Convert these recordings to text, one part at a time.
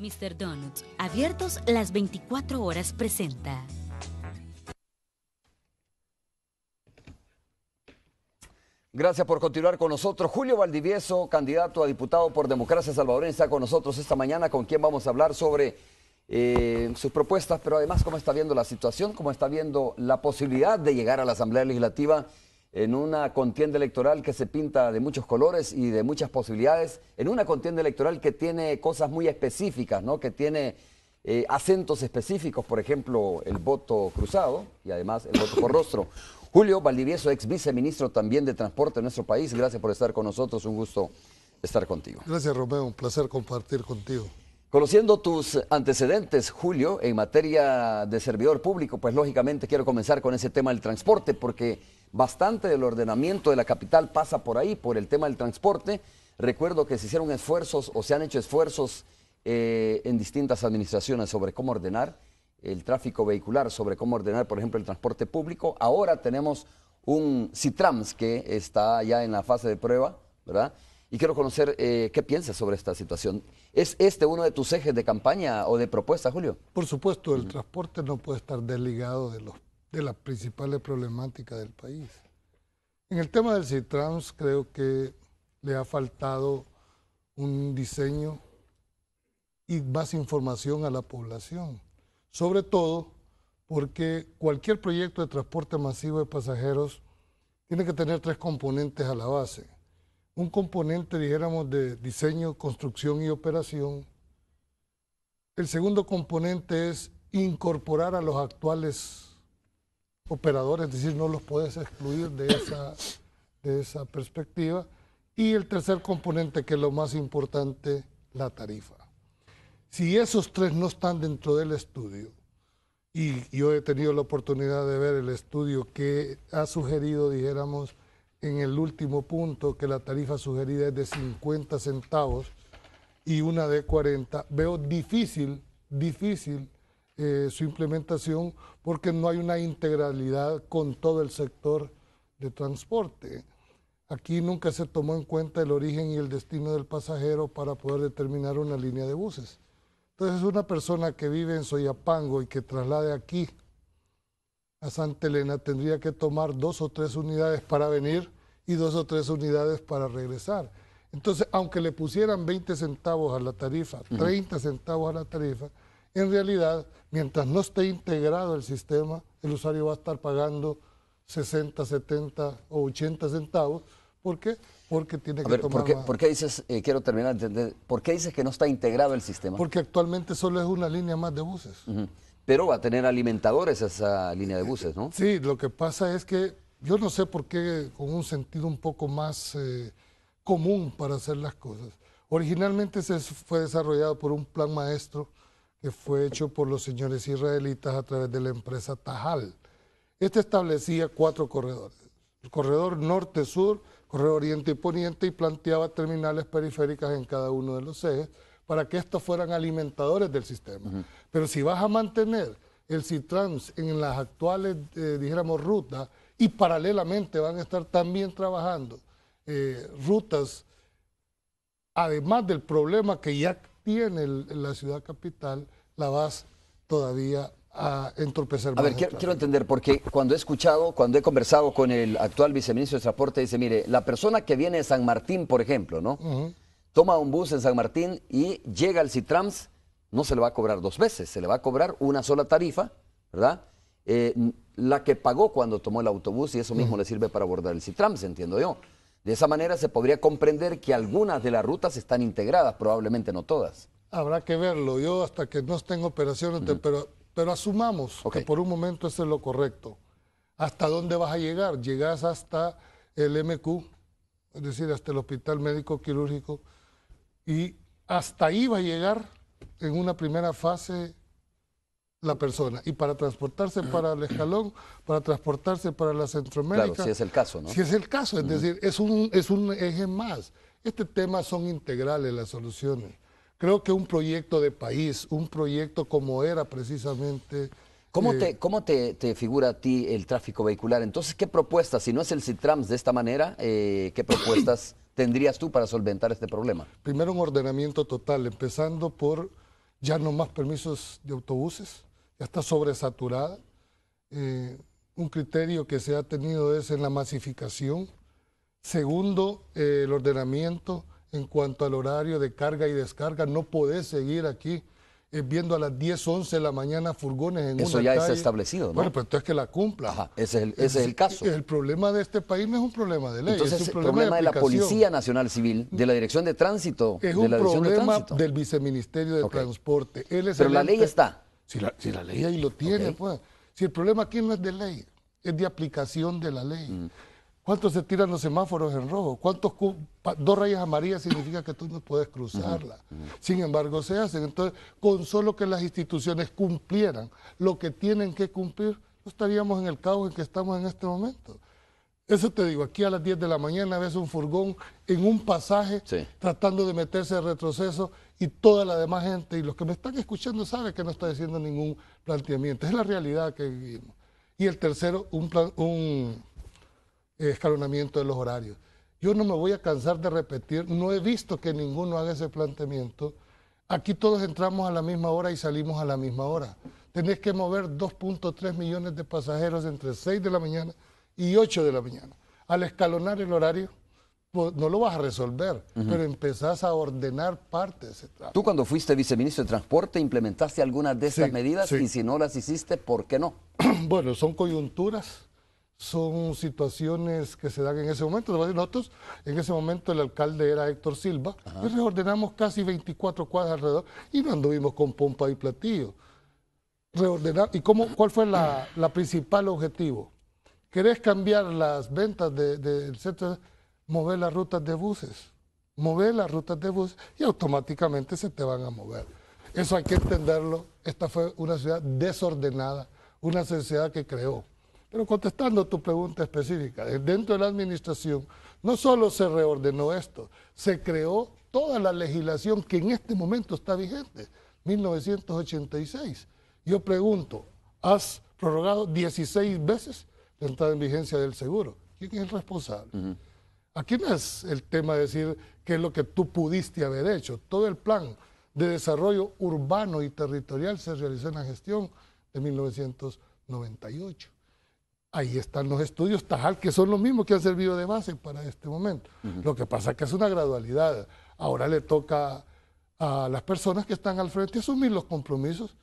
Mr. Donuts, abiertos las 24 horas, presenta. Gracias por continuar con nosotros. Julio Valdivieso, candidato a diputado por Democracia Salvadoreña, está con nosotros esta mañana, con quien vamos a hablar sobre sus propuestas, pero además cómo está viendo la situación, cómo está viendo la posibilidad de llegar a la Asamblea Legislativa en una contienda electoral que se pinta de muchos colores y de muchas posibilidades, en una contienda electoral que tiene cosas muy específicas, ¿no? Que tiene acentos específicos, por ejemplo, el voto cruzado y además el voto por rostro. Julio Valdivieso, ex viceministro también de Transporte en nuestro país, gracias por estar con nosotros, un gusto estar contigo. Gracias, Romeo, un placer compartir contigo. Conociendo tus antecedentes, Julio, en materia de servidor público, pues lógicamente quiero comenzar con ese tema del transporte, porque bastante del ordenamiento de la capital pasa por ahí, por el tema del transporte. Recuerdo que se hicieron esfuerzos o se han hecho esfuerzos en distintas administraciones sobre cómo ordenar el tráfico vehicular, sobre cómo ordenar, por ejemplo, el transporte público. Ahora tenemos un Citrams que está ya en la fase de prueba, ¿verdad? Y quiero conocer qué piensas sobre esta situación. ¿Es este uno de tus ejes de campaña o de propuesta, Julio? Por supuesto, el transporte no puede estar desligado de las principales problemáticas del país. En el tema del Citrams creo que le ha faltado un diseño y más información a la población. Sobre todo porque cualquier proyecto de transporte masivo de pasajeros tiene que tener tres componentes a la base. Un componente, dijéramos, de diseño, construcción y operación. El segundo componente es incorporar a los actuales operadores, es decir, no los puedes excluir de esa perspectiva. Y el tercer componente, que es lo más importante, la tarifa. Si esos tres no están dentro del estudio, y yo he tenido la oportunidad de ver el estudio que ha sugerido, dijéramos, en el último punto, que la tarifa sugerida es de 50 centavos y una de 40, veo difícil su implementación porque no hay una integralidad con todo el sector de transporte. Aquí nunca se tomó en cuenta el origen y el destino del pasajero para poder determinar una línea de buses. Entonces, una persona que vive en Soyapango y que traslade aquí a Santa Elena tendría que tomar 2 o 3 unidades para venir y 2 o 3 unidades para regresar. Entonces, aunque le pusieran 20 centavos a la tarifa, 30 centavos a la tarifa, en realidad, mientras no esté integrado el sistema, el usuario va a estar pagando 60, 70 o 80 centavos. ¿Por qué? Porque tiene que tomar más. ¿Por qué dices, quiero terminar de entender, por qué dices que no está integrado el sistema? Porque actualmente solo es una línea más de buses. Pero va a tener alimentadores esa línea de buses, ¿no? Sí, lo que pasa es que yo no sé por qué, con un sentido un poco más común para hacer las cosas. Originalmente fue desarrollado por un plan maestro que fue hecho por los señores israelitas a través de la empresa Tajal. Este establecía 4 corredores. El corredor norte-sur, corredor oriente y poniente, y planteaba terminales periféricas en cada uno de los ejes para que estos fueran alimentadores del sistema. Pero si vas a mantener el Citrans en las actuales, dijéramos, rutas, y paralelamente van a estar también trabajando rutas, además del problema que ya tiene la ciudad capital, la vas todavía a entorpecer más. A ver, quiero entender, porque cuando he conversado con el actual viceministro de Transporte, dice, mire, la persona que viene de San Martín, por ejemplo, ¿no? Toma un bus en San Martín y llega al Citrams, no se le va a cobrar 2 veces, se le va a cobrar una sola tarifa, ¿verdad? La que pagó cuando tomó el autobús, y eso mismo le sirve para abordar el Citrams, entiendo yo. De esa manera se podría comprender que algunas de las rutas están integradas, probablemente no todas. Habrá que verlo. Yo hasta que no esté en operación, pero asumamos que por un momento eso es lo correcto. ¿Hasta dónde vas a llegar? Llegas hasta el MQ, es decir, hasta el Hospital Médico Quirúrgico, y hasta ahí va a llegar en una primera fase la persona. Y para transportarse para el Escalón, para transportarse para la Centroamérica. Claro, si es el caso, ¿no? Si es el caso, es decir, es un eje más. Este tema son integrales las soluciones. Creo que un proyecto de país, un proyecto como era precisamente... ¿Cómo te figura a ti el tráfico vehicular? Entonces, ¿qué propuestas, si no es el Citrams de esta manera, qué propuestas tendrías tú para solventar este problema? Primero, un ordenamiento total, empezando por ya no más permisos de autobuses, ya está sobresaturada. Un criterio que se ha tenido es en la masificación. Segundo, el ordenamiento en cuanto al horario de carga y descarga. No podés seguir aquí viendo a las 10, 11 de la mañana furgones en una calle. Eso ya está establecido, ¿no? Bueno, pero entonces que la cumpla. Ajá, ese es el caso. El problema de este país no es un problema de ley, Entonces, es un el problema de la aplicación. Policía Nacional Civil, de la Dirección de Tránsito, Es de un la Dirección de problema Tránsito. del Viceministerio de Transporte. Él es Pero el la ley ente- está. Si la ley ahí lo tiene, Ok. pues. Si el problema aquí no es de ley, es de aplicación de la ley. ¿Cuántos se tiran los semáforos en rojo? ¿Cuántos 2 rayas amarillas significa que tú no puedes cruzarla? Sin embargo, se hacen. Entonces, con solo que las instituciones cumplieran lo que tienen que cumplir, no estaríamos en el caos en que estamos en este momento. Eso te digo, aquí a las 10 de la mañana ves un furgón en un pasaje Sí. tratando de meterse de retroceso y toda la demás gente, y los que me están escuchando saben que no estoy haciendo ningún planteamiento. Es la realidad que vivimos. Y el tercero, un escalonamiento de los horarios. Yo no me voy a cansar de repetir, no he visto que ninguno haga ese planteamiento. Aquí todos entramos a la misma hora y salimos a la misma hora. Tenés que mover 2.3 millones de pasajeros entre 6 de la mañana y 8 de la mañana. Al escalonar el horario, pues, no lo vas a resolver, pero empezás a ordenar parte de ese tráfico. Tú cuando fuiste viceministro de Transporte, ¿implementaste algunas de estas Sí, medidas? sí. Y si no las hiciste, ¿por qué no? Bueno, son coyunturas, son situaciones que se dan en ese momento. Nosotros, en ese momento, el alcalde era Héctor Silva, y reordenamos casi 24 cuadras alrededor y no anduvimos con pompa y platillo. Reordenar, ¿y cuál fue la principal objetivo? ¿Querés cambiar las ventas del centro? Mover las rutas de buses. Mover las rutas de buses y automáticamente se te van a mover. Eso hay que entenderlo. Esta fue una ciudad desordenada, una sociedad que creó. Pero contestando tu pregunta específica, dentro de la administración no solo se reordenó esto, se creó toda la legislación que en este momento está vigente, 1986. Yo pregunto, ¿has prorrogado 16 veces la entrada en vigencia del seguro? ¿Quién es el responsable? Aquí no es el tema de decir qué es lo que tú pudiste haber hecho. Todo el plan de desarrollo urbano y territorial se realizó en la gestión de 1998. Ahí están los estudios Tajal, que son los mismos que han servido de base para este momento. Lo que pasa es que es una gradualidad. Ahora le toca a las personas que están al frente asumir los compromisos.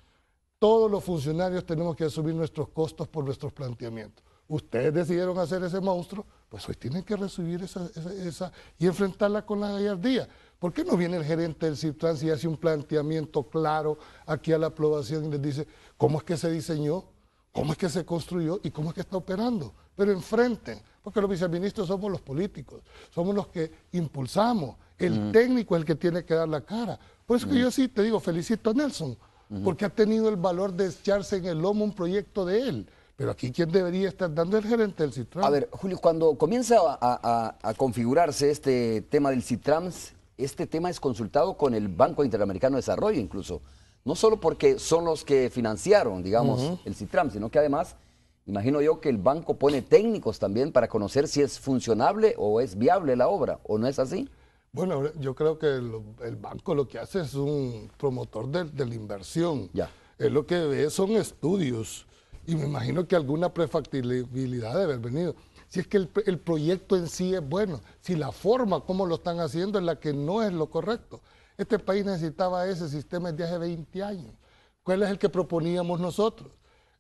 Todos los funcionarios tenemos que asumir nuestros costos por nuestros planteamientos. Ustedes decidieron hacer ese monstruo, pues hoy tienen que recibir esa y enfrentarla con la gallardía. ¿Por qué no viene el gerente del Cittrans y hace un planteamiento claro aquí a la aprobación y les dice cómo es que se diseñó, cómo es que se construyó y cómo es que está operando? Pero enfrenten, porque los viceministros somos los políticos, somos los que impulsamos, el técnico es el que tiene que dar la cara. Por eso que yo sí te digo, felicito a Nelson, porque ha tenido el valor de echarse en el lomo un proyecto de él. Pero aquí, ¿quién debería estar dando el gerente del Cittrans? A ver, Julio, cuando comienza a configurarse este tema del Cittrans, este tema es consultado con el Banco Interamericano de Desarrollo incluso. No solo porque son los que financiaron, digamos, el Cittrans, sino que además, imagino yo que el banco pone técnicos también para conocer si es funcionable o es viable la obra, ¿o no es así? Bueno, yo creo que el banco lo que hace es un promotor de la inversión. Ya. Él lo que ve son estudios. Y me imagino que alguna prefactibilidad debe haber venido. Si es que el proyecto en sí es bueno, si la forma como lo están haciendo es la que no es lo correcto. Este país necesitaba ese sistema desde hace 20 años. ¿Cuál es el que proponíamos nosotros?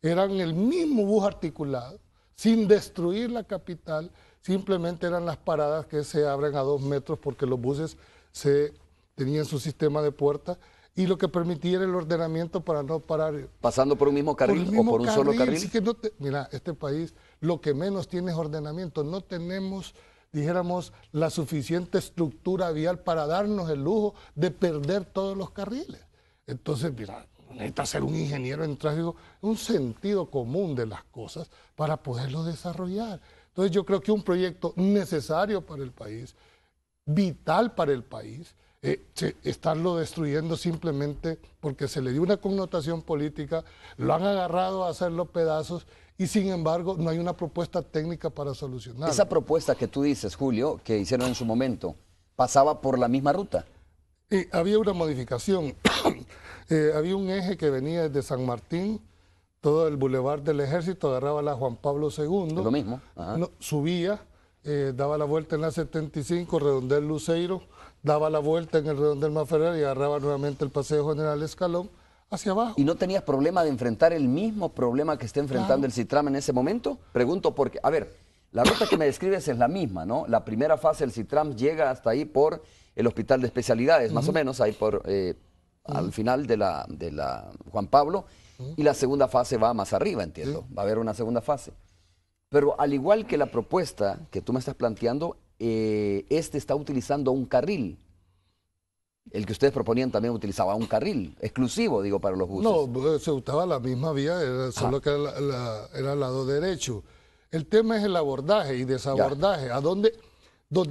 Eran el mismo bus articulado, sin destruir la capital, simplemente eran las paradas que se abren a 2 metros porque los buses tenían su sistema de puertas, y lo que permitía era el ordenamiento para no parar. ¿Pasando por un mismo carril o por un solo carril? Sí que mira, este país lo que menos tiene es ordenamiento. No tenemos, dijéramos, la suficiente estructura vial para darnos el lujo de perder todos los carriles. Entonces, mira, necesita ser un ingeniero en tráfico, un sentido común de las cosas para poderlo desarrollar. Entonces yo creo que un proyecto necesario para el país, vital para el país, estarlo destruyendo simplemente porque se le dio una connotación política, lo han agarrado a hacerlo pedazos y sin embargo no hay una propuesta técnica para solucionarlo. Esa propuesta que tú dices, Julio, que hicieron en su momento, ¿pasaba por la misma ruta? Había una modificación. Había un eje que venía desde San Martín, todo el Boulevard del Ejército, agarraba la Juan Pablo II. Es lo mismo. Subía, daba la vuelta en la 75, redondel Luceiro, daba la vuelta en el redondel Maferrer y agarraba nuevamente el Paseo General Escalón hacia abajo. ¿Y no tenías problema de enfrentar el mismo problema que está enfrentando el Citram en ese momento? Pregunto porque, a ver, la ruta que me describes es la misma, ¿no? La primera fase del Citram llega hasta ahí por el Hospital de Especialidades, más o menos, ahí por al final de la Juan Pablo, y la segunda fase va más arriba, entiendo. Va a haber una segunda fase. Pero al igual que la propuesta que tú me estás planteando, este está utilizando un carril. El que ustedes proponían también utilizaba un carril exclusivo, digo, para los buses. No, se usaba la misma vía, solo que era al lado derecho. El tema es el abordaje y desabordaje. ¿A dónde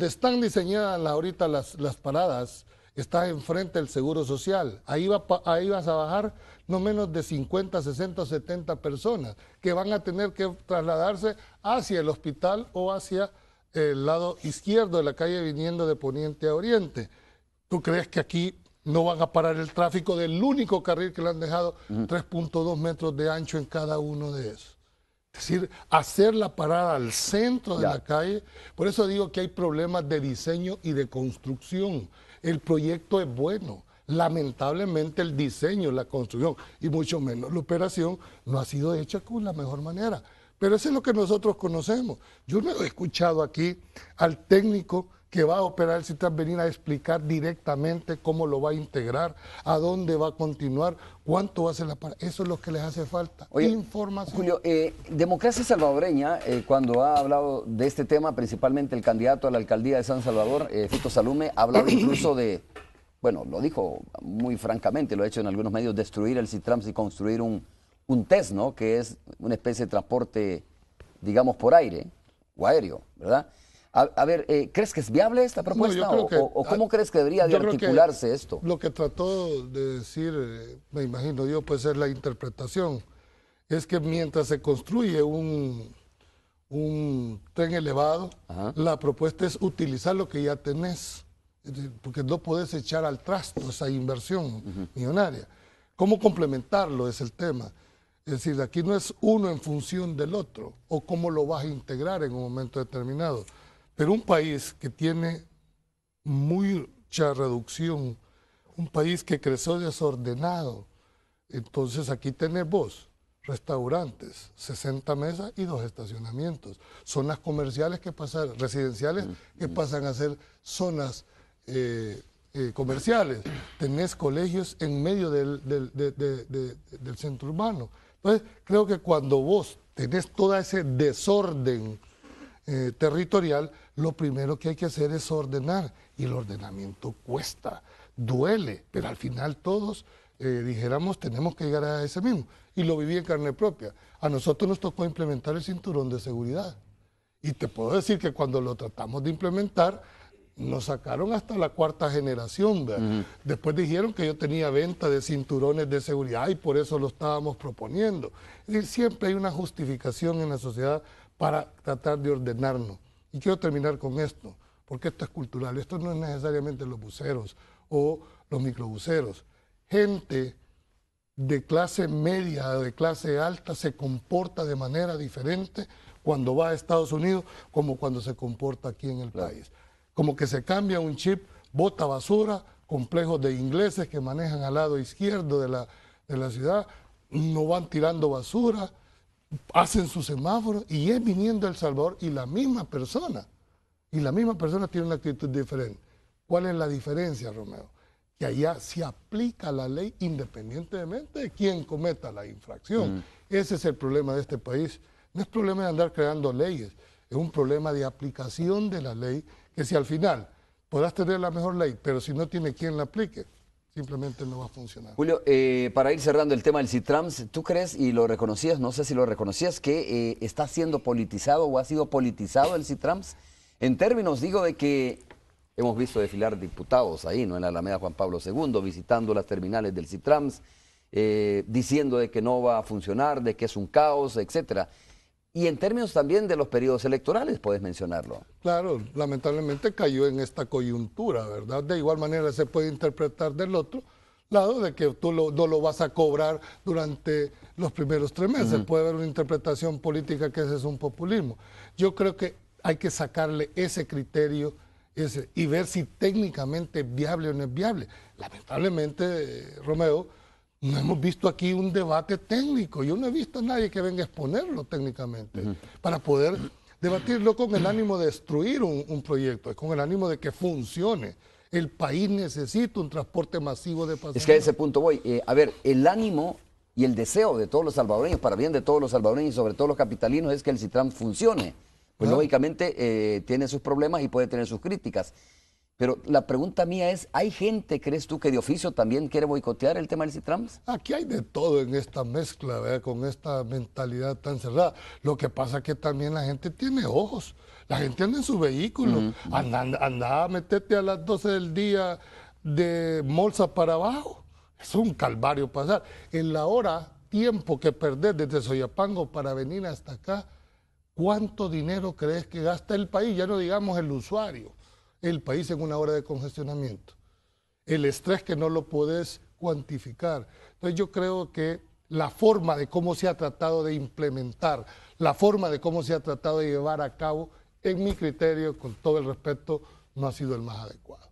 están diseñadas ahorita las paradas? Está enfrente del Seguro Social. Ahí vas a bajar no menos de 50, 60 o 70 personas que van a tener que trasladarse hacia el hospital o hacia el lado izquierdo de la calle viniendo de poniente a oriente. ¿Tú crees que aquí no van a parar el tráfico del único carril que le han dejado 3.2 metros de ancho en cada uno de esos? Es decir, hacer la parada al centro de la calle. Por eso digo que hay problemas de diseño y de construcción. El proyecto es bueno. Lamentablemente el diseño, la construcción y mucho menos la operación no ha sido hecha con la mejor manera. Pero eso es lo que nosotros conocemos. Yo no he escuchado aquí al técnico que va a operar el Citram venir a explicar directamente cómo lo va a integrar, a dónde va a continuar, cuánto va a ser la parada. Eso es lo que les hace falta. Oye, información. Julio, Democracia Salvadoreña, cuando ha hablado de este tema, principalmente el candidato a la alcaldía de San Salvador, Fito Salume, ha hablado incluso de, bueno, lo dijo muy francamente, lo ha hecho en algunos medios, destruir el Citram y construir un TES, ¿no? Que es una especie de transporte, digamos, por aire o aéreo, ¿verdad? A ver, ¿crees que es viable esta propuesta? No, yo creo que, ¿cómo crees que debería de articularse esto? Lo que trató de decir, me imagino yo, pues es la interpretación. Es que mientras se construye un tren elevado, la propuesta es utilizar lo que ya tenés, porque no podés echar al trasto esa inversión millonaria. ¿Cómo complementarlo? Es el tema. Es decir, aquí no es uno en función del otro, o cómo lo vas a integrar en un momento determinado. Pero un país que tiene mucha reducción, un país que creció desordenado, entonces aquí tenés vos restaurantes, 60 mesas y 2 estacionamientos, zonas comerciales que pasan, residenciales que pasan a ser zonas comerciales, tenés colegios en medio del centro urbano. Entonces creo que cuando vos tenés todo ese desorden territorial, lo primero que hay que hacer es ordenar, y el ordenamiento cuesta, duele, pero al final todos, dijéramos, tenemos que llegar a ese mismo, y lo viví en carne propia. A nosotros nos tocó implementar el cinturón de seguridad, y te puedo decir que cuando lo tratamos de implementar, nos sacaron hasta la 4ª generación. Después dijeron que yo tenía venta de cinturones de seguridad y por eso lo estábamos proponiendo. Es decir, siempre hay una justificación en la sociedad para tratar de ordenarnos. Y quiero terminar con esto, porque esto es cultural. Esto no es necesariamente los buceros o los microbuceros. Gente de clase media o de clase alta se comporta de manera diferente cuando va a Estados Unidos como cuando se comporta aquí en el país. Como que se cambia un chip, bota basura, complejos de ingleses que manejan al lado izquierdo de la ciudad, no van tirando basura, hacen sus semáforos y es viniendo a El Salvador y la misma persona tiene una actitud diferente. ¿Cuál es la diferencia, Romeo? Que allá se aplica la ley independientemente de quién cometa la infracción. Ese es el problema de este país. No es problema de andar creando leyes, es un problema de aplicación de la ley, que si al final podrás tener la mejor ley, pero si no tiene quien la aplique, simplemente no va a funcionar. Julio, para ir cerrando el tema del Citram, ¿tú crees, y lo reconocías, no sé si lo reconocías, que está siendo politizado o ha sido politizado el Citram? En términos, digo, de que hemos visto desfilar diputados ahí, ¿no? En la Alameda Juan Pablo II, visitando las terminales del Citram, diciendo de que no va a funcionar, de que es un caos, etcétera. Y en términos también de los periodos electorales, puedes mencionarlo. Claro, lamentablemente cayó en esta coyuntura, ¿verdad? De igual manera se puede interpretar del otro lado de que tú no lo vas a cobrar durante los primeros 3 meses. Puede haber una interpretación política que ese es un populismo. Yo creo que hay que sacarle ese criterio y ver si técnicamente es viable o no es viable. Lamentablemente, Romeo, no hemos visto aquí un debate técnico. Yo no he visto a nadie que venga a exponerlo técnicamente para poder debatirlo con el ánimo de destruir un proyecto, con el ánimo de que funcione. El país necesita un transporte masivo de pasajeros. Es que a ese punto voy. A ver, el ánimo y el deseo de todos los salvadoreños, para bien de todos los salvadoreños y sobre todo los capitalinos, es que el Citrans funcione. Pues lógicamente tiene sus problemas y puede tener sus críticas. Pero la pregunta mía es, ¿hay gente, crees tú, que de oficio también quiere boicotear el tema del Citrans? Aquí hay de todo en esta mezcla, ¿verdad? Con esta mentalidad tan cerrada. Lo que pasa es que también la gente tiene ojos. La gente anda en su vehículo. Anda a meterte a las 12 del día de Molsa para abajo. Es un calvario pasar. En la hora, tiempo que perdés desde Soyapango para venir hasta acá, ¿cuánto dinero crees que gasta el país? Ya no digamos el usuario. El país en una hora de congestionamiento. El estrés que no lo puedes cuantificar. Entonces yo creo que la forma de cómo se ha tratado de implementar, la forma de cómo se ha tratado de llevar a cabo, en mi criterio, con todo el respeto, no ha sido el más adecuado.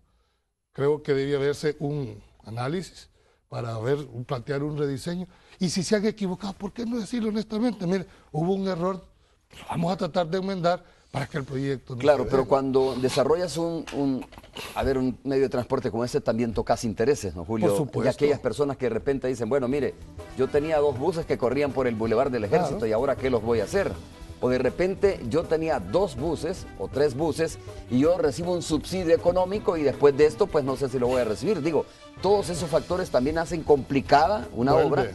Creo que debía haberse un análisis para plantear un rediseño. Y si se han equivocado, ¿por qué no decirlo honestamente? Mire, hubo un error, lo vamos a tratar de enmendar para que el proyecto no Claro, se pero deje. cuando desarrollas un medio de transporte como ese, también tocas intereses, ¿no, Julio? Por supuesto. Y aquellas personas que de repente dicen, bueno, mire, yo tenía 2 buses que corrían por el Boulevard del Ejército, Claro. y ahora ¿qué los voy a hacer? O de repente yo tenía 2 buses o 3 buses y yo recibo un subsidio económico y después de esto pues no sé si lo voy a recibir. Digo, todos esos factores también hacen complicada una obra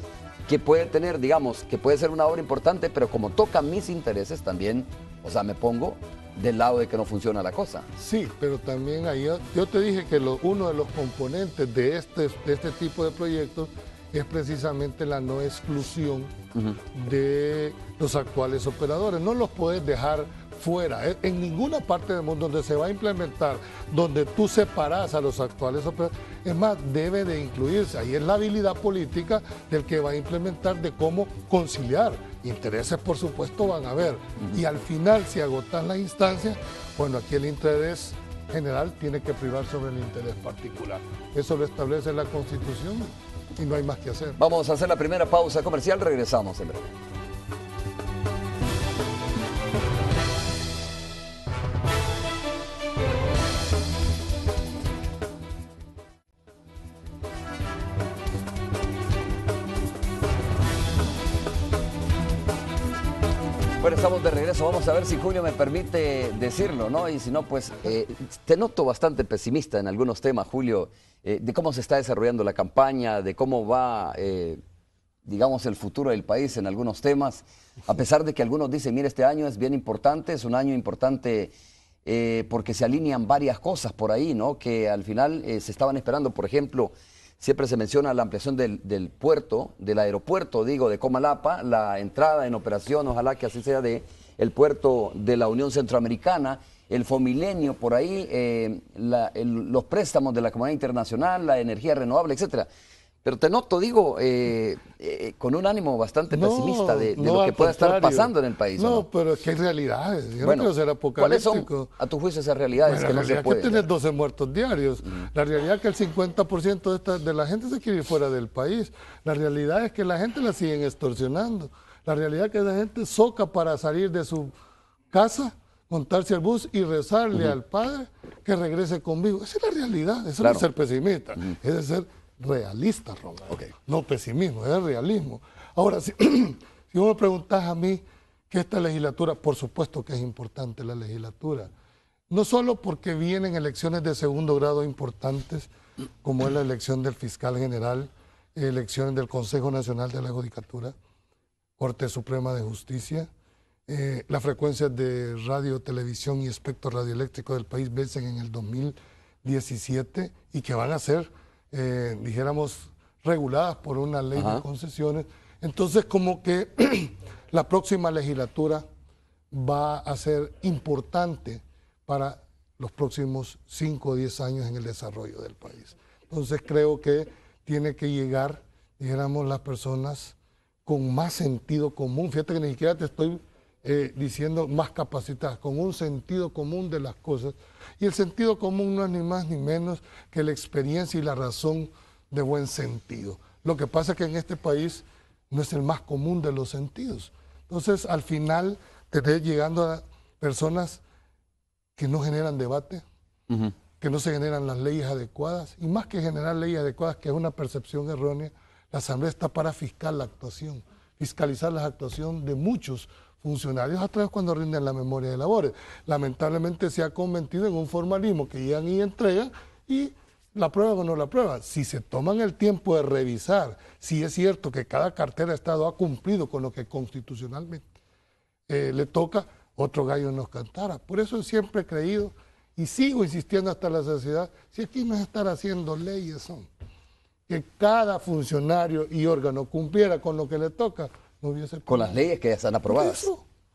que puede tener, digamos, que puede ser una obra importante, pero como toca mis intereses también, o sea, me pongo del lado de que no funciona la cosa. Sí, pero también ahí yo te dije que uno de los componentes de este tipo de proyectos es precisamente la no exclusión de los actuales operadores. No los puedes dejar fuera. En ninguna parte del mundo donde se va a implementar, donde tú separas a los actuales operadores, es más, debe de incluirse. Ahí es la habilidad política del que va a implementar de cómo conciliar. Intereses, por supuesto, van a haber. Y al final, si agotan la instancia, bueno, aquí el interés general tiene que privar sobre el interés particular. Eso lo establece la Constitución y no hay más que hacer. Vamos a hacer la primera pausa comercial, regresamos en breve. Bueno, estamos de regreso. Vamos a ver si Julio me permite decirlo, ¿no? Y si no, pues te noto bastante pesimista en algunos temas, Julio, de cómo se está desarrollando la campaña, de cómo va, digamos, el futuro del país en algunos temas, a pesar de que algunos dicen, mire, este año es bien importante, es un año importante porque se alinean varias cosas por ahí, ¿no? Que al final se estaban esperando, por ejemplo, siempre se menciona la ampliación del puerto, del aeropuerto, digo, de Comalapa, la entrada en operación, ojalá que así sea, de el puerto de la Unión Centroamericana, el Fomilenio por ahí, los préstamos de la comunidad internacional, la energía renovable, etcétera. Pero te noto, digo, con un ánimo bastante pesimista de lo que pueda estar pasando en el país. No, pero es que hay realidades. Yo bueno, no quiero ser ¿cuáles apocalíptico. son, a tu juicio, esas realidades que no se pueden? pueden? Que tienes 12 muertos diarios. La realidad es que el 50% de la gente se quiere ir fuera del país. La realidad es que la gente la siguen extorsionando. La realidad es que la gente soca para salir de su casa, montarse al bus y rezarle al Padre que regrese conmigo. Esa es la realidad. Eso no es ser pesimista. Es de ser realista, Romero. No pesimismo, es realismo. Ahora, si vos me preguntás a mí que esta legislatura, por supuesto que es importante la legislatura, no solo porque vienen elecciones de segundo grado importantes, como es la elección del fiscal general, elecciones del Consejo Nacional de la Judicatura, Corte Suprema de Justicia, las frecuencias de radio, televisión y espectro radioeléctrico del país vencen en el 2017 y que van a ser dijéramos, reguladas por una ley de concesiones. Entonces, como que la próxima legislatura va a ser importante para los próximos 5 o 10 años en el desarrollo del país. Entonces, creo que tiene que llegar, dijéramos, las personas con más sentido común. Fíjate que ni siquiera te estoy diciendo más capacitadas, con un sentido común de las cosas. Y el sentido común no es ni más ni menos que la experiencia y la razón de buen sentido. Lo que pasa es que en este país no es el más común de los sentidos. Entonces, al final, te estás llegando a personas que no generan debate, que no se generan las leyes adecuadas, y más que generar leyes adecuadas, que es una percepción errónea, la Asamblea está para fiscalizar la actuación de muchos funcionarios a través cuando rinden la memoria de labores. Lamentablemente se ha convertido en un formalismo que llegan y entregan y la aprueban o no la aprueban. Si se toman el tiempo de revisar si es cierto que cada cartera de Estado ha cumplido con lo que constitucionalmente le toca, otro gallo nos cantara. Por eso siempre he creído y sigo insistiendo hasta la saciedad, si aquí no es estar haciendo leyes, son que cada funcionario y órgano cumpliera con lo que le toca, no hubiese problema. Con las leyes que ya están aprobadas.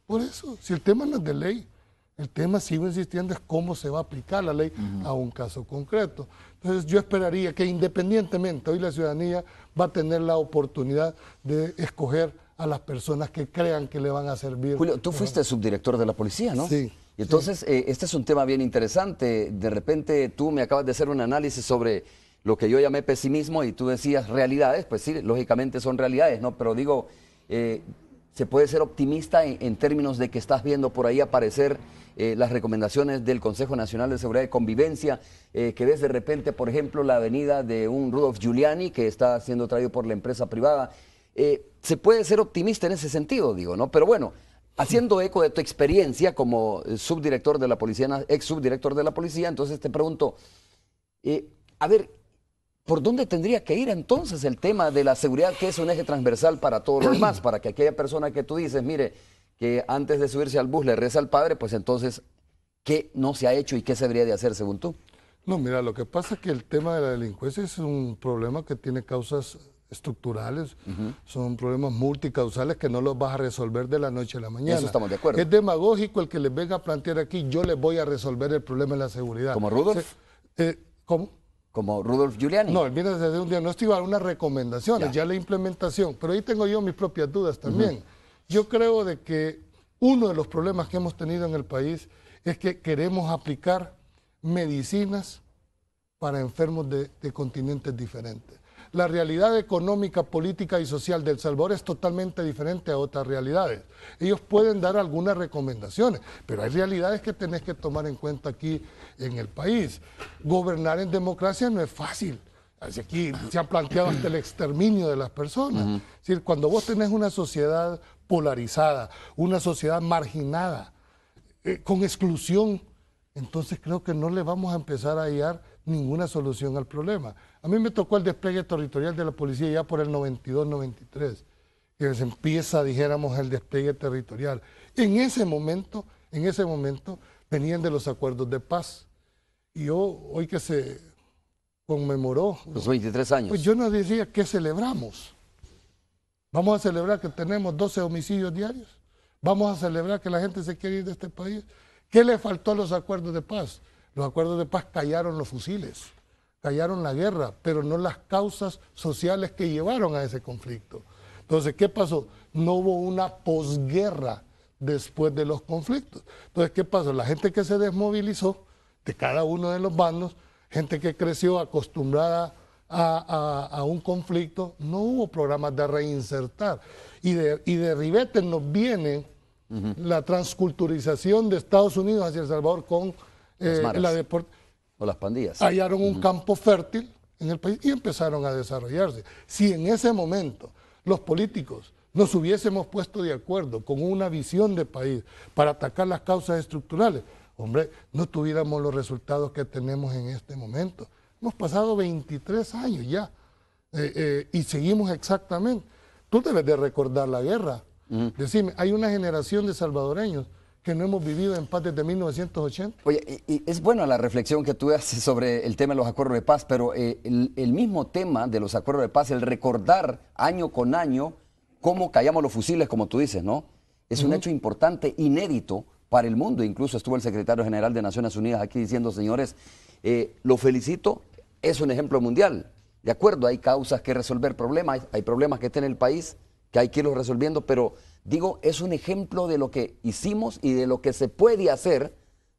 Por eso, si el tema no es de ley, el tema, sigo insistiendo, es cómo se va a aplicar la ley a un caso concreto. Entonces yo esperaría que independientemente, hoy la ciudadanía va a tener la oportunidad de escoger a las personas que crean que le van a servir. Julio, tú fuiste subdirector de la policía, ¿no? Sí. Y entonces, este es un tema bien interesante. De repente tú me acabas de hacer un análisis sobre lo que yo llamé pesimismo y tú decías realidades. Pues sí, lógicamente son realidades, ¿no? Pero digo, se puede ser optimista en términos de que estás viendo por ahí aparecer las recomendaciones del Consejo Nacional de Seguridad y Convivencia, que ves de repente, por ejemplo, la venida de un Rudolph Giuliani que está siendo traído por la empresa privada. Se puede ser optimista en ese sentido, digo, ¿no? Pero bueno, haciendo eco de tu experiencia como subdirector de la policía, ex subdirector de la policía, entonces te pregunto, a ver, ¿por dónde tendría que ir entonces el tema de la seguridad, que es un eje transversal para todo lo demás? Para que aquella persona que tú dices, mire, que antes de subirse al bus le reza al padre, pues entonces, ¿qué no se ha hecho y qué se debería de hacer según tú? No, mira, lo que pasa es que el tema de la delincuencia es un problema que tiene causas estructurales, son problemas multicausales que no los vas a resolver de la noche a la mañana. Eso estamos de acuerdo. Es demagógico el que les venga a plantear aquí, yo les voy a resolver el problema de la seguridad. ¿Como Rudolph? ¿Cómo? ¿Como Rudolph Giuliani? No, él viene desde un diagnóstico a unas recomendaciones, ya la implementación, pero ahí tengo yo mis propias dudas también. Yo creo de que uno de los problemas que hemos tenido en el país es que queremos aplicar medicinas para enfermos de continentes diferentes. La realidad económica, política y social de El Salvador es totalmente diferente a otras realidades. Ellos pueden dar algunas recomendaciones, pero hay realidades que tenés que tomar en cuenta aquí en el país. Gobernar en democracia no es fácil. Aquí se ha planteado hasta el exterminio de las personas. Es decir, cuando vos tenés una sociedad polarizada, una sociedad marginada, con exclusión, entonces creo que no le vamos a empezar a hallar ninguna solución al problema. A mí me tocó el despliegue territorial de la policía ya por el 92-93, que se empieza, dijéramos, el despliegue territorial. En ese momento venían de los acuerdos de paz. Y hoy que se conmemoró los 23 años. Pues yo no decía que celebramos. ¿Vamos a celebrar que tenemos 12 homicidios diarios? ¿Vamos a celebrar que la gente se quiere ir de este país? ¿Qué le faltó a los acuerdos de paz? Los acuerdos de paz callaron los fusiles, callaron la guerra, pero no las causas sociales que llevaron a ese conflicto. Entonces, ¿qué pasó? No hubo una posguerra después de los conflictos. Entonces, ¿qué pasó? La gente que se desmovilizó de cada uno de los bandos, gente que creció acostumbrada a un conflicto, no hubo programas de reinsertar. Y de ribete nos viene la transculturización de Estados Unidos hacia El Salvador con o las pandillas. Hallaron un campo fértil en el país y empezaron a desarrollarse. Si en ese momento los políticos nos hubiésemos puesto de acuerdo con una visión de país para atacar las causas estructurales, hombre, no tuviéramos los resultados que tenemos en este momento. Hemos pasado 23 años ya y seguimos exactamente. Tú debes de recordar la guerra. Decime, hay una generación de salvadoreños que no hemos vivido en paz desde 1980. Oye, y es buena la reflexión que tú haces sobre el tema de los acuerdos de paz, pero el mismo tema de los acuerdos de paz, el recordar año con año cómo callamos los fusiles, como tú dices, ¿no? Es un hecho importante, inédito para el mundo. Incluso estuvo el secretario general de Naciones Unidas aquí diciendo, señores, lo felicito, es un ejemplo mundial. De acuerdo, hay causas que resolver, problemas, hay problemas que tiene el país que hay que irlos resolviendo, pero digo, es un ejemplo de lo que hicimos y de lo que se puede hacer.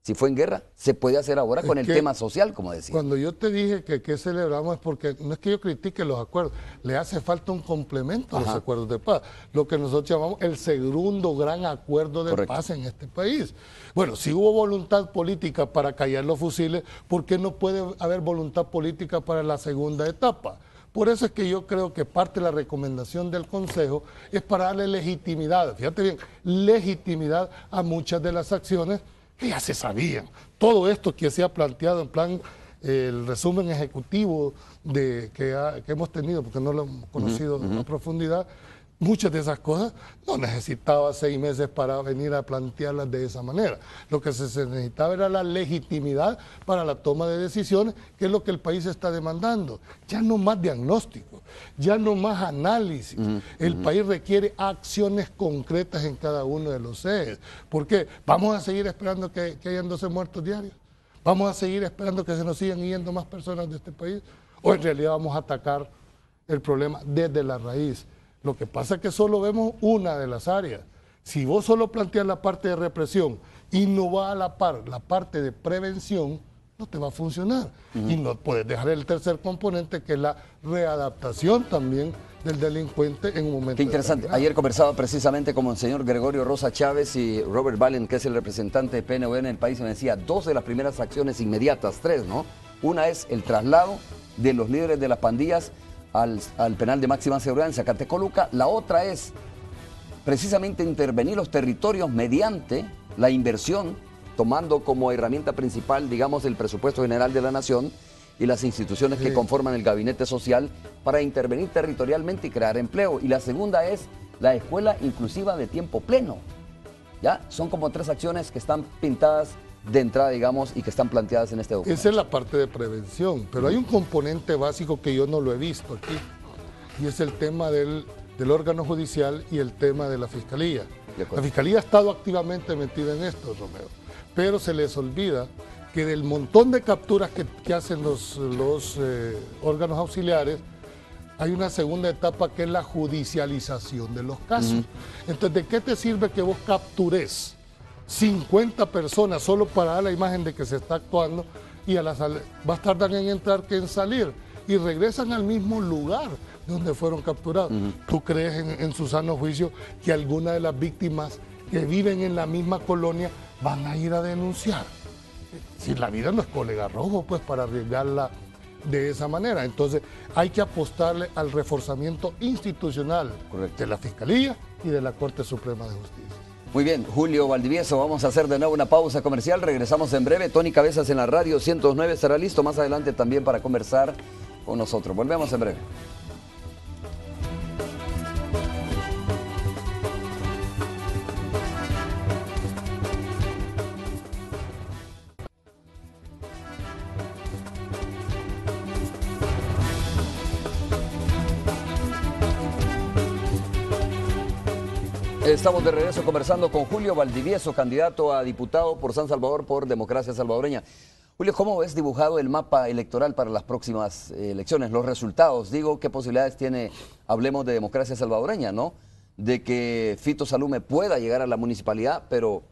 Si fue en guerra, se puede hacer ahora con el tema social, como decía. Cuando yo te dije que celebramos es porque no es que yo critique los acuerdos, le hace falta un complemento a los acuerdos de paz, lo que nosotros llamamos el segundo gran acuerdo de paz en este país. Bueno, si hubo voluntad política para callar los fusiles, ¿por qué no puede haber voluntad política para la segunda etapa? Por eso es que yo creo que parte de la recomendación del Consejo es para darle legitimidad, fíjate bien, legitimidad a muchas de las acciones que ya se sabían. Todo esto que se ha planteado en plan, el resumen ejecutivo que hemos tenido, porque no lo hemos conocido a profundidad, muchas de esas cosas no necesitaba 6 meses para venir a plantearlas de esa manera. Lo que se necesitaba era la legitimidad para la toma de decisiones, que es lo que el país está demandando. Ya no más diagnóstico, ya no más análisis. El país requiere acciones concretas en cada uno de los ejes. ¿Por qué? ¿Vamos a seguir esperando que hayan 12 muertos diarios? ¿Vamos a seguir esperando que se nos sigan yendo más personas de este país? ¿O en realidad vamos a atacar el problema desde la raíz? Lo que pasa es que solo vemos una de las áreas. Si vos solo planteas la parte de represión y no va a la par la parte de prevención, no te va a funcionar. Y no puedes dejar el tercer componente, que es la readaptación también del delincuente en un momento. Qué interesante. Ayer conversaba precisamente con el señor Gregorio Rosa Chávez y Robert Balen, que es el representante de PNUD en el país, y me decía 2 de las primeras acciones inmediatas, 3, ¿no? Una es el traslado de los líderes de las pandillas al penal de máxima seguridad en Zacatecoluca. La otra es precisamente intervenir los territorios mediante la inversión, tomando como herramienta principal, digamos, el presupuesto general de la nación y las instituciones que conforman el gabinete social para intervenir territorialmente y crear empleo. Y la segunda es la escuela inclusiva de tiempo pleno. ¿Ya? Son como 3 acciones que están pintadas de entrada, digamos, y que están planteadas en este documento. Esa es la parte de prevención, pero hay un componente básico que yo no lo he visto aquí, y es el tema del órgano judicial y el tema de la fiscalía. La fiscalía ha estado activamente metida en esto, Romeo, pero se les olvida que del montón de capturas que hacen los órganos auxiliares, hay una segunda etapa que es la judicialización de los casos. Entonces, ¿de qué te sirve que vos captures 50 personas solo para dar la imagen de que se está actuando y va a tardar en entrar que en salir? Y regresan al mismo lugar donde fueron capturados. ¿Tú crees en su sano juicio que alguna de las víctimas que viven en la misma colonia van a ir a denunciar? Si la vida no es colega rojo, pues para arriesgarla de esa manera. Entonces hay que apostarle al reforzamiento institucional de la Fiscalía y de la Corte Suprema de Justicia. Muy bien, Julio Valdivieso, vamos a hacer de nuevo una pausa comercial, regresamos en breve. Tony Cabezas en la radio 109 estará listo más adelante también para conversar con nosotros. Volvemos en breve. Estamos de regreso conversando con Julio Valdivieso, candidato a diputado por San Salvador por Democracia Salvadoreña. Julio, ¿cómo ves dibujado el mapa electoral para las próximas elecciones? Los resultados, digo, ¿qué posibilidades tiene, hablemos de Democracia Salvadoreña, ¿no? De que Fito Salume pueda llegar a la municipalidad, pero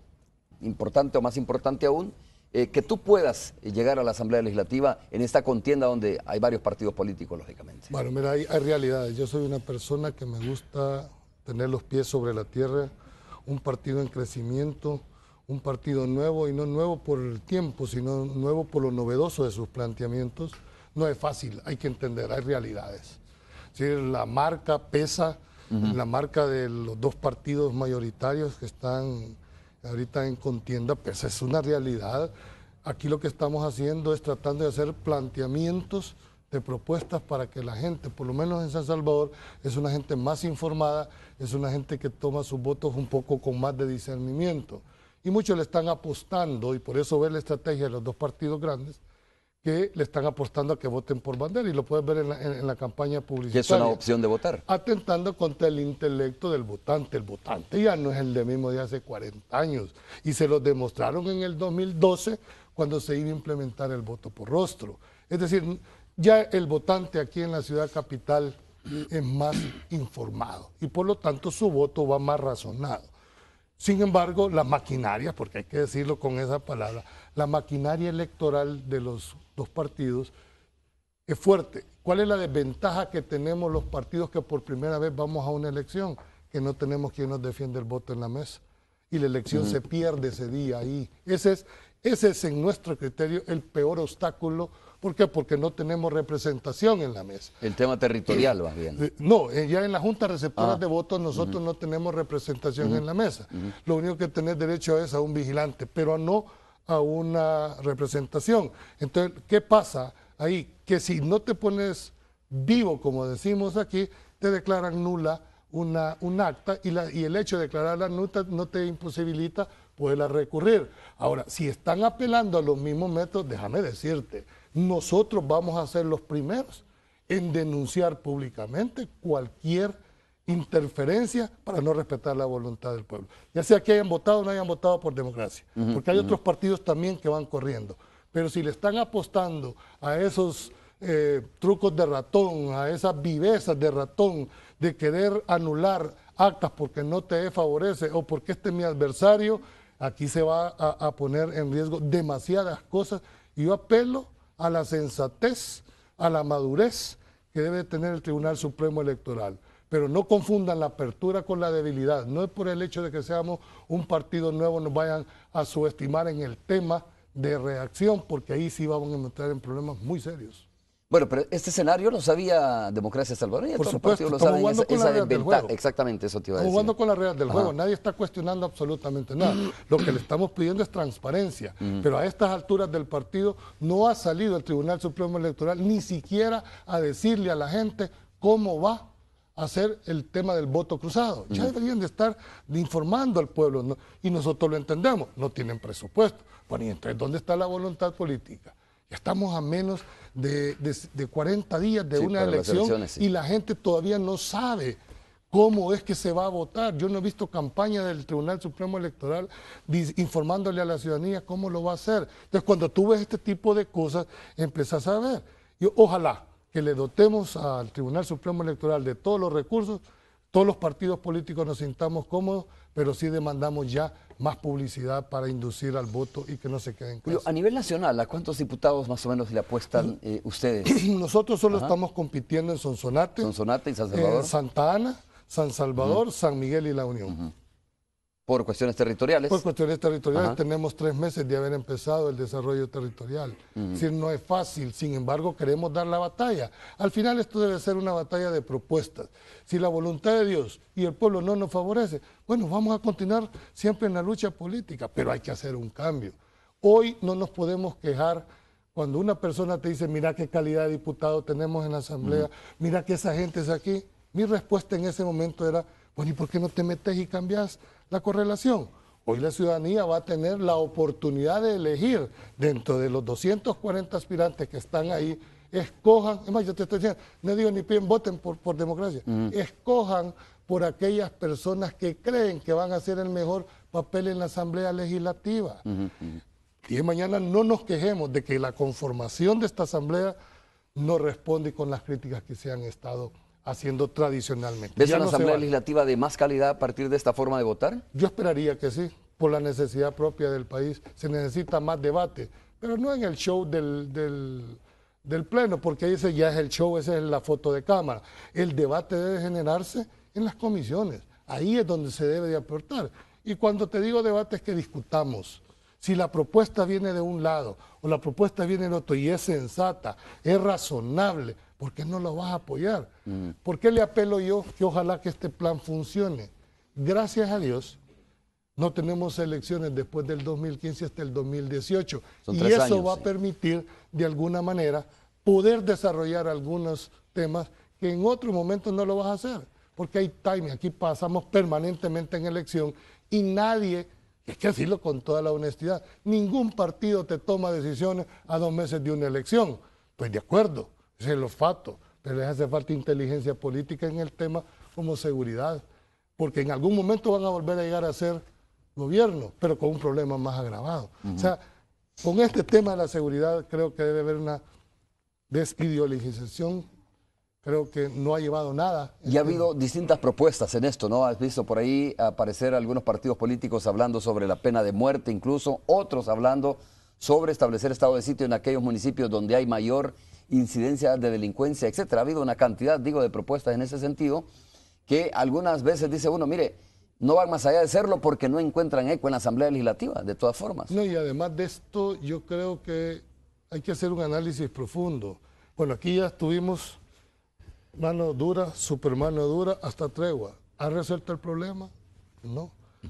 importante o más importante aún, que tú puedas llegar a la Asamblea Legislativa en esta contienda donde hay varios partidos políticos, lógicamente. Bueno, mira, hay realidades. Yo soy una persona que me gusta tener los pies sobre la tierra, un partido en crecimiento, un partido nuevo, y no nuevo por el tiempo, sino nuevo por lo novedoso de sus planteamientos. No es fácil, hay que entender, hay realidades. ¿Sí? La marca pesa, la marca de los 2 partidos mayoritarios que están ahorita en contienda, pues es una realidad. Aquí lo que estamos haciendo es tratando de hacer planteamientos de propuestas para que la gente, por lo menos en San Salvador, es una gente más informada, es una gente que toma sus votos un poco con más de discernimiento. Y muchos le están apostando, y por eso ves la estrategia de los 2 partidos grandes, que le están apostando a que voten por bandera, y lo puedes ver en la campaña publicitaria. Que es una opción de votar. Atentando contra el intelecto del votante. El votante ya no es el de mismo de hace 40 años, y se lo demostraron en el 2012 cuando se iba a implementar el voto por rostro. Es decir, ya el votante aquí en la ciudad capital es más informado y por lo tanto su voto va más razonado. Sin embargo, la maquinaria, porque hay que decirlo con esa palabra, la maquinaria electoral de los dos partidos es fuerte. ¿Cuál es la desventaja que tenemos los partidos que por primera vez vamos a una elección? Que no tenemos quien nos defiende el voto en la mesa. Y la elección se pierde ese día ahí. Ese es en nuestro criterio el peor obstáculo. ¿Por qué? Porque no tenemos representación en la mesa. El tema territorial, más bien. No, ya en la Junta Receptora de Votos nosotros no tenemos representación en la mesa. Lo único que tenés derecho es a un vigilante, pero no a una representación. Entonces, ¿qué pasa ahí? Que si no te pones vivo, como decimos aquí, te declaran nula un acta y el hecho de declararla nula no te imposibilita poderla recurrir. Ahora, si están apelando a los mismos métodos, déjame decirte, nosotros vamos a ser los primeros en denunciar públicamente cualquier interferencia para no respetar la voluntad del pueblo. Ya sea que hayan votado o no hayan votado por democracia, porque hay otros partidos también que van corriendo. Pero si le están apostando a esos trucos de ratón, a esas vivezas de ratón, de querer anular actas porque no te favorece o porque este es mi adversario, aquí se va a poner en riesgo demasiadas cosas. Y yo apelo a la sensatez, a la madurez que debe tener el Tribunal Supremo Electoral. Pero no confundan la apertura con la debilidad. No es por el hecho de que seamos un partido nuevo, nos vayan a subestimar en el tema de reacción, porque ahí sí vamos a entrar en problemas muy serios. Bueno, pero este escenario lo sabía Democracia Salvadoreña. Por Todos supuesto, los partidos lo estamos saben, jugando con las reglas del juego. Exactamente, eso te iba a Estamos decir. jugando con las reglas del juego, nadie está cuestionando absolutamente nada. Lo que le estamos pidiendo es transparencia, pero a estas alturas del partido no ha salido el Tribunal Supremo Electoral ni siquiera a decirle a la gente cómo va a hacer el tema del voto cruzado. Ya deberían de estar informando al pueblo, ¿no? Y nosotros lo entendemos, no tienen presupuesto. Bueno, y entonces, ¿dónde está la voluntad política? Ya estamos a menos de 40 días de una elección y la gente todavía no sabe cómo es que se va a votar. Yo no he visto campaña del Tribunal Supremo Electoral informándole a la ciudadanía cómo lo va a hacer. Entonces, cuando tú ves este tipo de cosas, empezás a ver. Y ojalá que le dotemos al Tribunal Supremo Electoral de todos los recursos, todos los partidos políticos nos sintamos cómodos, pero sí demandamos ya más publicidad para inducir al voto y que no se queden en casa. A nivel nacional, ¿a cuántos diputados más o menos le apuestan ustedes? Nosotros solo estamos compitiendo en Sonsonate, y San Salvador. Santa Ana, San Salvador, San Miguel y La Unión. ¿Por cuestiones territoriales? Por cuestiones territoriales. Tenemos 3 meses de haber empezado el desarrollo territorial. Es decir, no es fácil, sin embargo queremos dar la batalla. Al final esto debe ser una batalla de propuestas. Si la voluntad de Dios y el pueblo no nos favorece, bueno, vamos a continuar siempre en la lucha política, pero hay que hacer un cambio. Hoy no nos podemos quejar cuando una persona te dice, mira qué calidad de diputado tenemos en la asamblea, mira que esa gente es aquí. Mi respuesta en ese momento era, bueno, ¿y por qué no te metes y cambias la correlación? Hoy la ciudadanía va a tener la oportunidad de elegir dentro de los 240 aspirantes que están ahí, escojan, es más, yo te estoy diciendo, no digo ni piden, voten por democracia, escojan por aquellas personas que creen que van a hacer el mejor papel en la Asamblea Legislativa. Y mañana no nos quejemos de que la conformación de esta Asamblea no responde con las críticas que se han estado haciendo tradicionalmente. ¿Ves una Asamblea Legislativa de más calidad a partir de esta forma de votar? Yo esperaría que sí, por la necesidad propia del país. Se necesita más debate, pero no en el show del Pleno, porque ese ya es el show, esa es la foto de cámara. El debate debe generarse en las comisiones. Ahí es donde se debe de aportar. Y cuando te digo debate es que discutamos. Si la propuesta viene de un lado o la propuesta viene del otro y es sensata, es razonable, ¿por qué no lo vas a apoyar? ¿Por qué le apelo yo que ojalá que este plan funcione? Gracias a Dios, no tenemos elecciones después del 2015 hasta el 2018. Son y 3 eso años, va a permitir, de alguna manera, poder desarrollar algunos temas que en otro momento no lo vas a hacer. Porque hay timing, aquí pasamos permanentemente en elección y nadie, hay que decirlo con toda la honestidad, ningún partido te toma decisiones a 2 meses de una elección. Estoy de acuerdo. Ese es el olfato, pero les hace falta inteligencia política en el tema como seguridad, porque en algún momento van a volver a llegar a ser gobierno, pero con un problema más agravado. O sea, con este tema de la seguridad creo que debe haber una desideologización, creo que no ha llevado nada. Y ha habido distintas propuestas en esto, ¿no? Has visto por ahí aparecer algunos partidos políticos hablando sobre la pena de muerte, incluso otros hablando sobre establecer estado de sitio en aquellos municipios donde hay mayor incidencia de delincuencia, etcétera. Ha habido una cantidad, digo, de propuestas en ese sentido que algunas veces dice uno, mire, no van más allá de serlo porque no encuentran eco en la Asamblea Legislativa, de todas formas. No, y además de esto, yo creo que hay que hacer un análisis profundo. Bueno, aquí ya estuvimos mano dura, super mano dura, hasta tregua. ¿Ha resuelto el problema? No.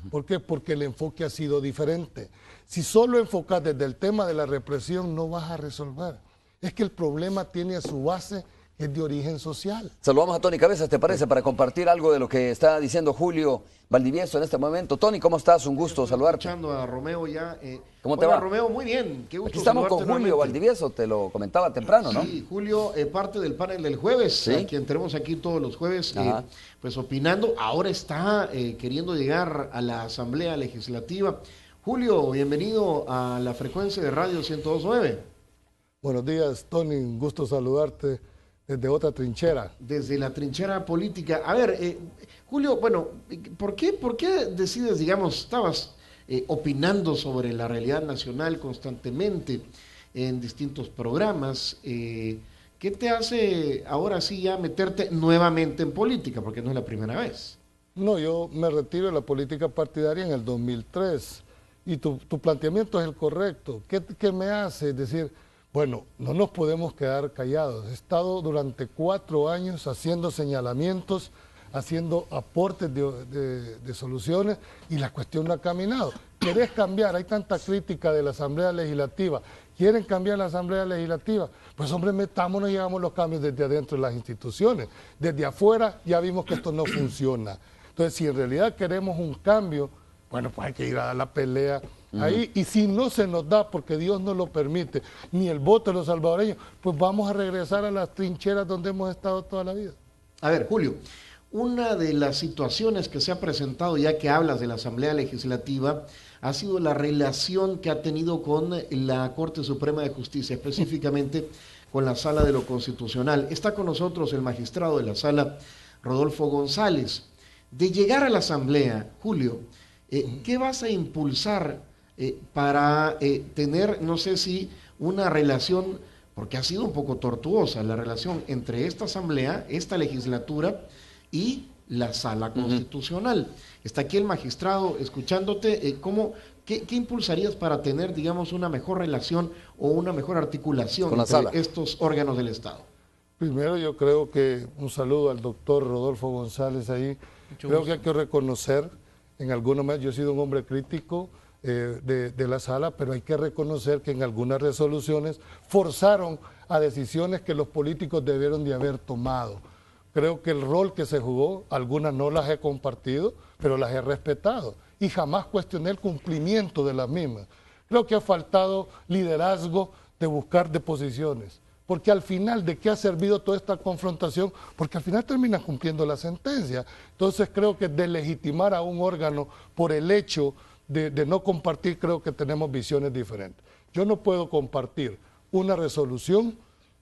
¿Por qué? Porque el enfoque ha sido diferente. Si solo enfocas desde el tema de la represión, no vas a resolver. Es que el problema tiene a su base que es de origen social. Saludamos a Tony Cabezas, ¿te parece? Para compartir algo de lo que está diciendo Julio Valdivieso en este momento. Tony, ¿cómo estás? Un gusto saludarte. Escuchando a Romeo ya. ¿Cómo te va? Romeo, muy bien. Qué gusto. Aquí estamos con Julio Valdivieso, te lo comentaba temprano, ¿no? Sí, Julio, parte del panel del jueves, ¿Sí? a quien tenemos aquí todos los jueves, pues opinando. Ahora está queriendo llegar a la Asamblea Legislativa. Julio, bienvenido a la frecuencia de Radio 102.9. Buenos días, Tony, un gusto saludarte desde otra trinchera. Desde la trinchera política. A ver, Julio, bueno, ¿por qué decides, digamos, estabas opinando sobre la realidad nacional constantemente en distintos programas? ¿Qué te hace ahora sí ya meterte nuevamente en política? Porque no es la primera vez. No, yo me retiro de la política partidaria en el 2003 y tu planteamiento es el correcto. ¿Qué me hace? Es decir, bueno, no nos podemos quedar callados. He estado durante 4 años haciendo señalamientos, haciendo aportes de soluciones y la cuestión no ha caminado. ¿Querés cambiar? Hay tanta crítica de la Asamblea Legislativa. ¿Quieren cambiar la Asamblea Legislativa? Pues hombre, metámonos y hagamos los cambios desde adentro de las instituciones. Desde afuera ya vimos que esto no funciona. Entonces, si en realidad queremos un cambio, bueno, pues hay que ir a dar la pelea ahí, y si no se nos da, porque Dios no lo permite, ni el voto de los salvadoreños, pues vamos a regresar a las trincheras donde hemos estado toda la vida. A ver, Julio, una de las situaciones que se ha presentado, ya que hablas de la Asamblea Legislativa, ha sido la relación que ha tenido con la Corte Suprema de Justicia, específicamente con la Sala de lo Constitucional. Está con nosotros el magistrado de la Sala, Rodolfo González. De llegar a la Asamblea, Julio, ¿qué vas a impulsar para tener, no sé si, una relación, porque ha sido un poco tortuosa la relación entre esta Asamblea, esta legislatura y la Sala Constitucional? Está aquí el magistrado escuchándote. ¿Qué impulsarías para tener, digamos, una mejor relación o una mejor articulación entre estos órganos del Estado? Primero, yo creo que un saludo al doctor Rodolfo González ahí. Creo que hay que reconocer, en algunos momentos yo he sido un hombre crítico de la sala, pero hay que reconocer que en algunas resoluciones forzaron a decisiones que los políticos debieron de haber tomado. Creo que el rol que se jugó, algunas no las he compartido, pero las he respetado y jamás cuestioné el cumplimiento de las mismas. Creo que ha faltado liderazgo de buscar deposiciones, porque al final, ¿de qué ha servido toda esta confrontación? Porque al final termina cumpliendo la sentencia. Entonces creo que deslegitimar a un órgano por el hecho de no compartir, creo que tenemos visiones diferentes. Yo no puedo compartir una resolución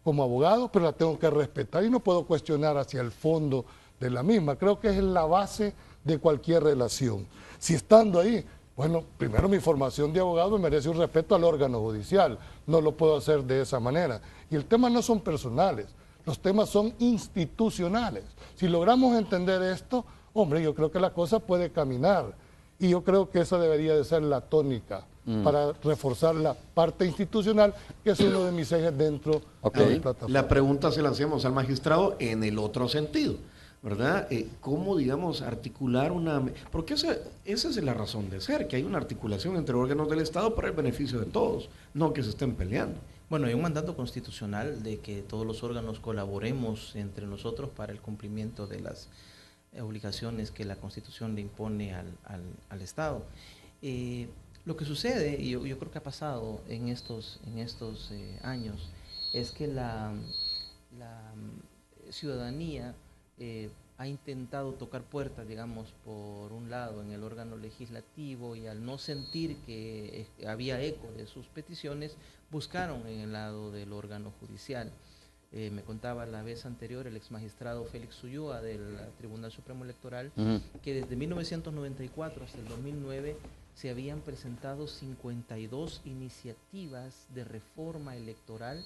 como abogado, pero la tengo que respetar y no puedo cuestionar hacia el fondo de la misma. Creo que es la base de cualquier relación. Si estando ahí, bueno, primero mi formación de abogado me merece un respeto al órgano judicial, no lo puedo hacer de esa manera. Y el tema no son personales, los temas son institucionales. Si logramos entender esto, hombre, yo creo que la cosa puede caminar. Y yo creo que esa debería de ser la tónica para reforzar la parte institucional, que es uno de mis ejes dentro de la plataforma. La pregunta se la hacemos al magistrado en el otro sentido, ¿verdad? ¿Cómo, digamos, articular una...? Porque esa es la razón de ser, que hay una articulación entre órganos del Estado para el beneficio de todos, no que se estén peleando. Bueno, hay un mandato constitucional de que todos los órganos colaboremos entre nosotros para el cumplimiento de las obligaciones que la Constitución le impone al Estado. Lo que sucede, y yo creo que ha pasado en estos años, es que la ciudadanía ha intentado tocar puertas, digamos, por un lado en el órgano legislativo, y al no sentir que había eco de sus peticiones, buscaron en el lado del órgano judicial. Me contaba la vez anterior el ex magistrado Félix Ulloa del Tribunal Supremo Electoral que desde 1994 hasta el 2009 se habían presentado 52 iniciativas de reforma electoral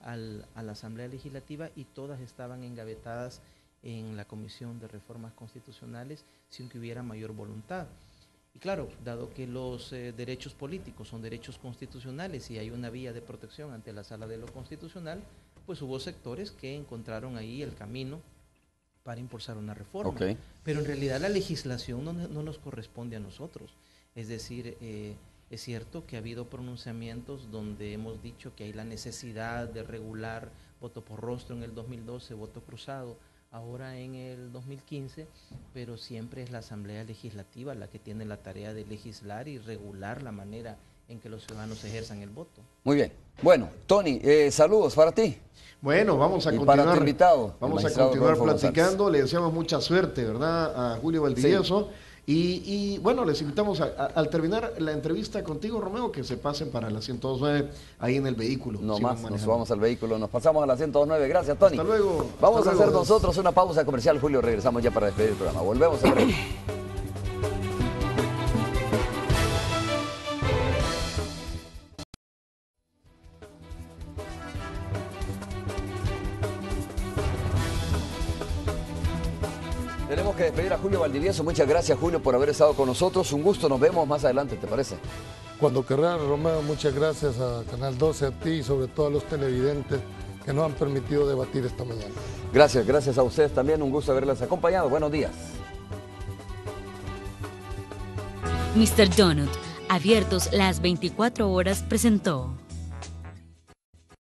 a la Asamblea Legislativa y todas estaban engavetadas en la Comisión de Reformas Constitucionales sin que hubiera mayor voluntad. Y claro, dado que los derechos políticos son derechos constitucionales y hay una vía de protección ante la Sala de lo Constitucional, pues hubo sectores que encontraron ahí el camino para impulsar una reforma. Pero en realidad la legislación no nos corresponde a nosotros. Es decir, es cierto que ha habido pronunciamientos donde hemos dicho que hay la necesidad de regular voto por rostro en el 2012, voto cruzado ahora en el 2015, pero siempre es la Asamblea Legislativa la que tiene la tarea de legislar y regular la manera en que los ciudadanos ejerzan el voto. Muy bien. Bueno, Tony, saludos para ti. Bueno, vamos a y continuar. Para tu invitado, vamos a continuar platicando. Le deseamos mucha suerte, ¿verdad?, a Julio Valdivieso. Sí. Y bueno, les invitamos al terminar la entrevista contigo, Romeo, que se pasen para la 102.9 ahí en el vehículo. No más, nos vamos al vehículo, nos pasamos a la 102.9. Gracias, Tony. Hasta luego. Vamos a hacer nosotros una pausa comercial, Julio. Regresamos ya para despedir el programa. Volvemos en breve. Tenemos que despedir a Julio Valdivieso. Muchas gracias, Julio, por haber estado con nosotros. Un gusto, nos vemos más adelante, ¿te parece? Cuando querrás, Romeo. Muchas gracias a Canal 12, a ti y sobre todo a los televidentes que nos han permitido debatir esta mañana. Gracias, gracias a ustedes también. Un gusto haberles acompañado. Buenos días. Mr. Donut, abiertos las 24 horas, presentó.